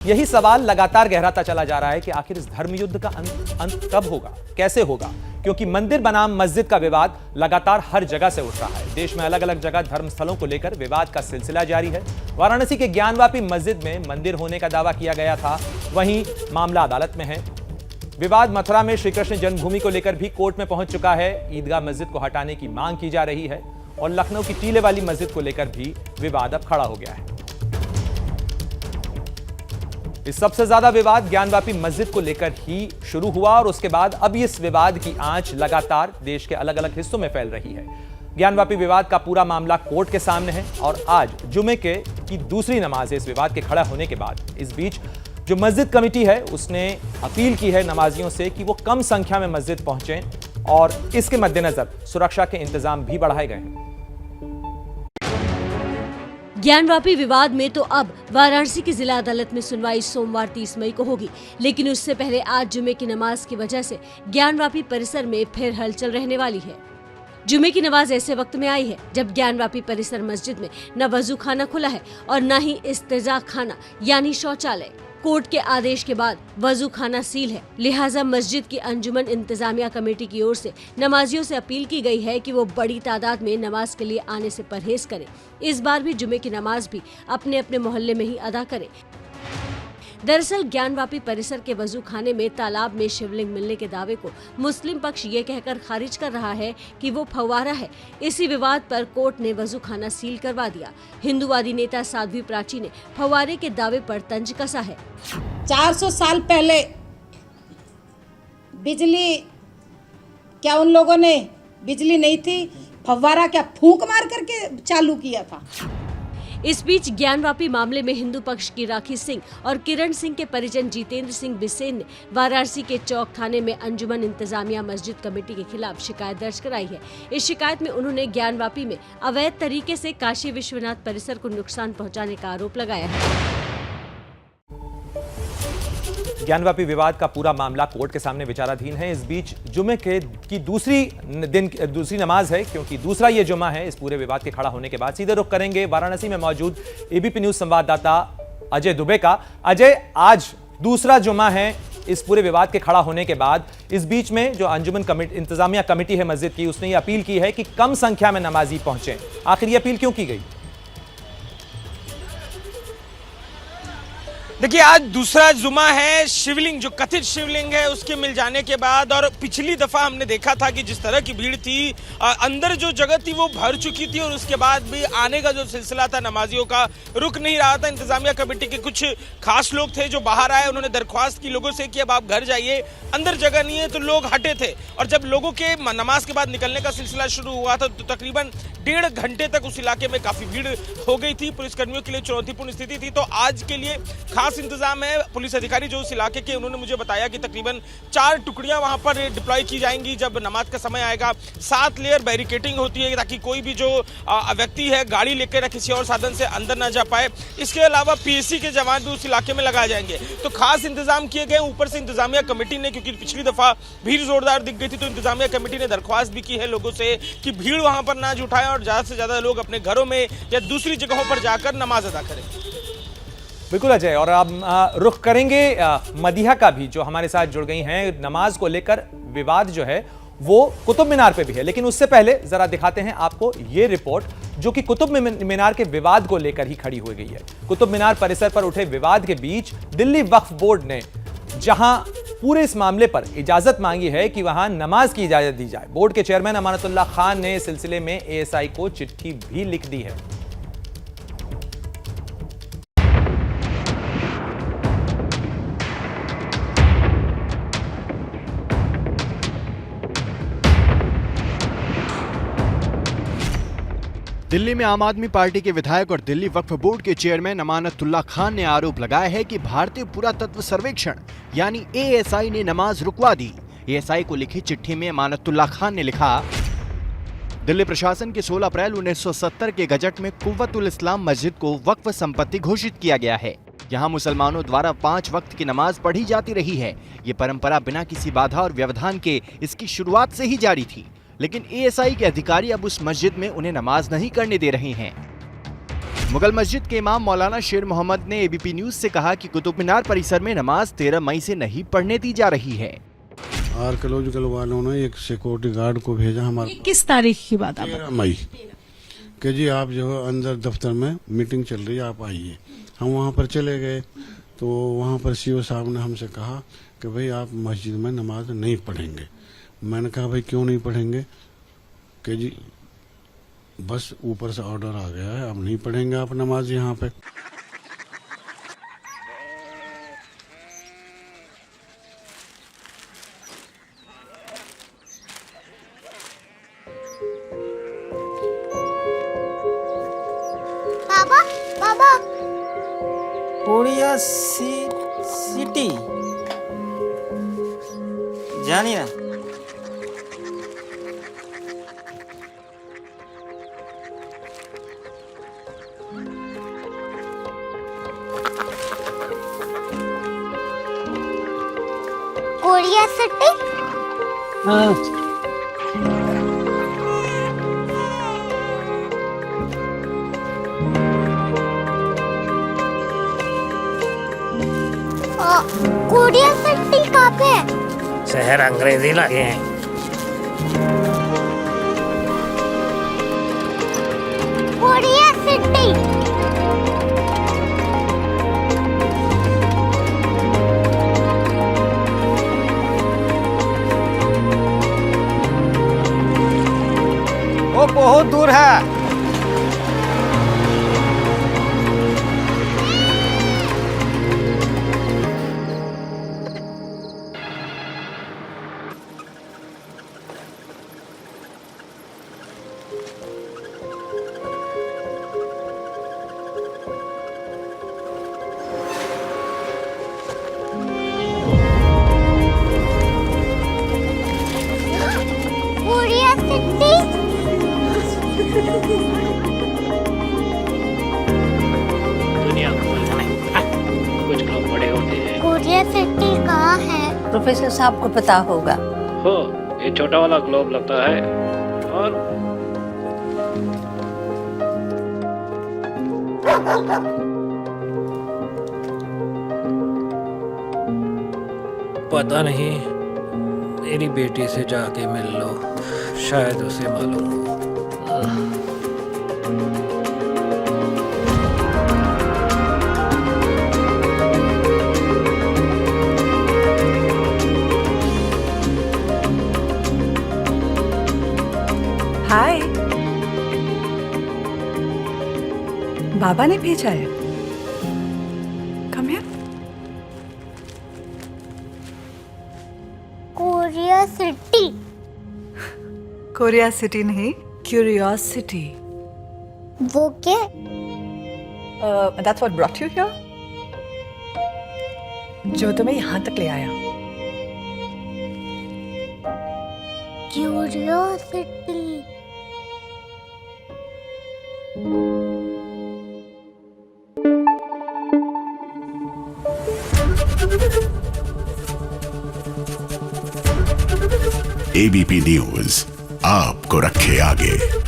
यही सवाल लगातार गहराता चला जा रहा है कि आखिर इस धर्म युद्ध का अंत कब होगा, कैसे होगा, क्योंकि मंदिर बनाम मस्जिद का विवाद लगातार हर जगह से उठ रहा है। देश में अलग अलग जगह धर्म स्थलों को लेकर विवाद का सिलसिला जारी है। वाराणसी के ज्ञानवापी मस्जिद में मंदिर होने का दावा किया गया था, वहीं मामला अदालत में है। विवाद मथुरा में श्री कृष्ण जन्मभूमि को लेकर भी कोर्ट में पहुंच चुका है। ईदगाह मस्जिद को हटाने की मांग की जा रही है और लखनऊ की टीले वाली मस्जिद को लेकर भी विवाद अब खड़ा हो गया है। इस सबसे ज्यादा विवाद ज्ञानवापी मस्जिद को लेकर ही शुरू हुआ और उसके बाद अब इस विवाद की आंच लगातार देश के अलग अलग हिस्सों में फैल रही है। ज्ञानवापी विवाद का पूरा मामला कोर्ट के सामने है और आज जुमे की दूसरी नमाज है इस विवाद के खड़ा होने के बाद। इस बीच जो मस्जिद कमेटी है उसने अपील की है नमाजियों से कि वो कम संख्या में मस्जिद पहुंचें और इसके मद्देनजर सुरक्षा के इंतजाम भी बढ़ाए गए हैं। ज्ञानवापी विवाद में तो अब वाराणसी की जिला अदालत में सुनवाई सोमवार 30 मई को होगी, लेकिन उससे पहले आज जुमे की नमाज की वजह से ज्ञानवापी परिसर में फिर हलचल रहने वाली है। जुमे की नमाज ऐसे वक्त में आई है जब ज्ञानवापी परिसर मस्जिद में न वजू खाना खुला है और न ही इस्तिजा खाना यानी शौचालय। कोर्ट के आदेश के बाद वजू खाना सील है, लिहाजा मस्जिद की अंजुमन इंतजामिया कमेटी की ओर से नमाजियों से अपील की गई है कि वो बड़ी तादाद में नमाज के लिए आने से परहेज करें। इस बार भी जुमे की नमाज भी अपने अपने मोहल्ले में ही अदा करें। दरअसल ज्ञानवापी परिसर के वजू खाने में तालाब में शिवलिंग मिलने के दावे को मुस्लिम पक्ष ये कहकर खारिज कर रहा है कि वो फव्वारा है। इसी विवाद पर कोर्ट ने वजू खाना सील करवा दिया। हिंदूवादी नेता साध्वी प्राची ने फव्वारे के दावे पर तंज कसा है। 400 साल पहले बिजली, क्या उन लोगों ने बिजली नहीं थी, फव्वारा क्या फूंक मार करके चालू किया था। इस बीच ज्ञानवापी मामले में हिंदू पक्ष की राखी सिंह और किरण सिंह के परिजन जितेंद्र सिंह बिसेन ने वाराणसी के चौक थाने में अंजुमन इंतजामिया मस्जिद कमेटी के खिलाफ शिकायत दर्ज कराई है। इस शिकायत में उन्होंने ज्ञानवापी में अवैध तरीके से काशी विश्वनाथ परिसर को नुकसान पहुंचाने का आरोप लगाया है। ज्ञानवापी विवाद का पूरा मामला कोर्ट के सामने विचाराधीन है। इस बीच जुमे की दूसरी नमाज है, क्योंकि दूसरा ये जुमा है इस पूरे विवाद के खड़ा होने के बाद। सीधे रुख करेंगे वाराणसी में मौजूद एबीपी न्यूज संवाददाता अजय दुबे का। अजय, आज दूसरा जुमा है इस पूरे विवाद के खड़ा होने के बाद। इस बीच में जो अंजुमन इंतजामिया कमेटी है मस्जिद की, उसने ये अपील की है कि कम संख्या में नमाजी पहुंचे। आखिर ये अपील क्यों की गई? देखिए, आज दूसरा जुमा है। शिवलिंग, जो कथित शिवलिंग है, उसके मिल जाने के बाद, और पिछली दफा हमने देखा था कि जिस तरह की भीड़ थी, अंदर जो जगह थी वो भर चुकी थी और उसके बाद भी आने का जो सिलसिला था नमाजियों का रुक नहीं रहा था। इंतजामिया कमेटी के कुछ खास लोग थे जो बाहर आए, उन्होंने दरख्वास्त की लोगों से कि अब आप घर जाइए, अंदर जगह नहीं है, तो लोग हटे थे। और जब लोगों के नमाज के बाद निकलने का सिलसिला शुरू हुआ था तो तकरीबन 1.5 घंटे तक उस इलाके में काफी भीड़ हो गई थी। पुलिसकर्मियों के लिए चुनौतीपूर्ण स्थिति थी। तो आज के लिए खास इंतजाम है। पुलिस अधिकारी जो उस इलाके के, उन्होंने मुझे बताया कि तकरीबन 4 टुकड़ियां वहां पर डिप्लॉय की जाएंगी जब नमाज का समय आएगा। 7 लेयर बैरिकेटिंग होती है ताकि कोई भी जो व्यक्ति है गाड़ी लेकर या किसी और साधन से अंदर ना जा पाए। इसके अलावा पीएसी के जवान भी उस इलाके में लगाए जाएंगे। तो खास इंतजाम किए गए। ऊपर से इंतजामिया कमेटी ने, क्योंकि पिछली दफा भीड़ जोरदार दिख गई थी, तो इंतजामिया कमेटी ने दरख्वास्त भी की है लोगों से कि भीड़ वहां पर ना जुटाएं और ज्यादा से ज्यादा लोग अपने घरों में या दूसरी जगहों पर जाकर नमाज अदा करें। बिल्कुल अजय, और अब रुख करेंगे मदीहा का भी, जो हमारे साथ जुड़ गई हैं। नमाज को लेकर विवाद जो है वो कुतुब मीनार पे भी है, लेकिन उससे पहले जरा दिखाते हैं आपको ये रिपोर्ट जो कि कुतुब मीनार के विवाद को लेकर ही खड़ी हो गई है। कुतुब मीनार परिसर पर उठे विवाद के बीच दिल्ली वक्फ बोर्ड ने जहां पूरे इस मामले पर इजाजत मांगी है कि वहां नमाज की इजाजत दी जाए, बोर्ड के चेयरमैन अमानतुल्लाह खान ने इस सिलसिले में एएसआई को चिट्ठी भी लिख दी है। दिल्ली में आम आदमी पार्टी के विधायक और दिल्ली वक्फ बोर्ड के चेयरमैन अमानतुल्लाह खान ने आरोप लगाया है कि भारतीय पुरातत्व सर्वेक्षण यानी एएसआई ने नमाज रुकवा दी। एएसआई को लिखी चिट्ठी में अमानतुल्लाह खान ने लिखा, दिल्ली प्रशासन के 16 अप्रैल 1970 के गजट में कुव्वतुल इस्लाम मस्जिद को वक्फ संपत्ति घोषित किया गया है। यहाँ मुसलमानों द्वारा 5 वक्त की नमाज पढ़ी जाती रही है। ये परंपरा बिना किसी बाधा और व्यवधान के इसकी शुरुआत से ही जारी थी, लेकिन एएसआई के अधिकारी अब उस मस्जिद में उन्हें नमाज नहीं करने दे रहे हैं। मुगल मस्जिद के इमाम मौलाना शेर मोहम्मद ने एबीपी न्यूज से कहा कि कुतुब मीनार परिसर में नमाज 13 मई से नहीं पढ़ने दी जा रही है। आर्कियोलॉजिकल वालों ने एक सिक्योरिटी गार्ड को भेजा हमारे। किस तारीख की बात? 13 मई कि जी आप जो है अंदर दफ्तर में मीटिंग चल रही है, आप आइए। हम वहाँ पर चले गए तो वहाँ पर सीओ साहब ने हमसे कहा कि भाई आप मस्जिद में नमाज नहीं पढ़ेंगे। मैंने कहा भाई क्यों नहीं पढ़ेंगे? कि जी बस ऊपर से ऑर्डर आ गया है, अब नहीं पढ़ेंगे आप नमाज यहाँ पे। बाबा बाबा कोरिया सिटी जानी ना। Korea city. कोरिया सिटी कहाँ पे है? शहर अंग्रेजी लगे हैं। Korea city. वो बहुत दूर है। Korea city. दुनिया कुछ लोग बड़े होते हैं। कोरिया सिटी कहाँ है? प्रोफेसर साहब को पता होगा। हो ये छोटा वाला ग्लोब लगता है और पता नहीं, मेरी बेटी से जाके मिल लो, शायद उसे मालूम हो। हाय, बाबा ने भेजा है। Come here. Korea city. Korea city नहीं, क्यूरियोसिटी। वो क्या? That's what brought you here? जो तुम्हें यहाँ तक ले आया। क्यूरियोसिटी। एबीपी न्यूज आपको रखे आगे।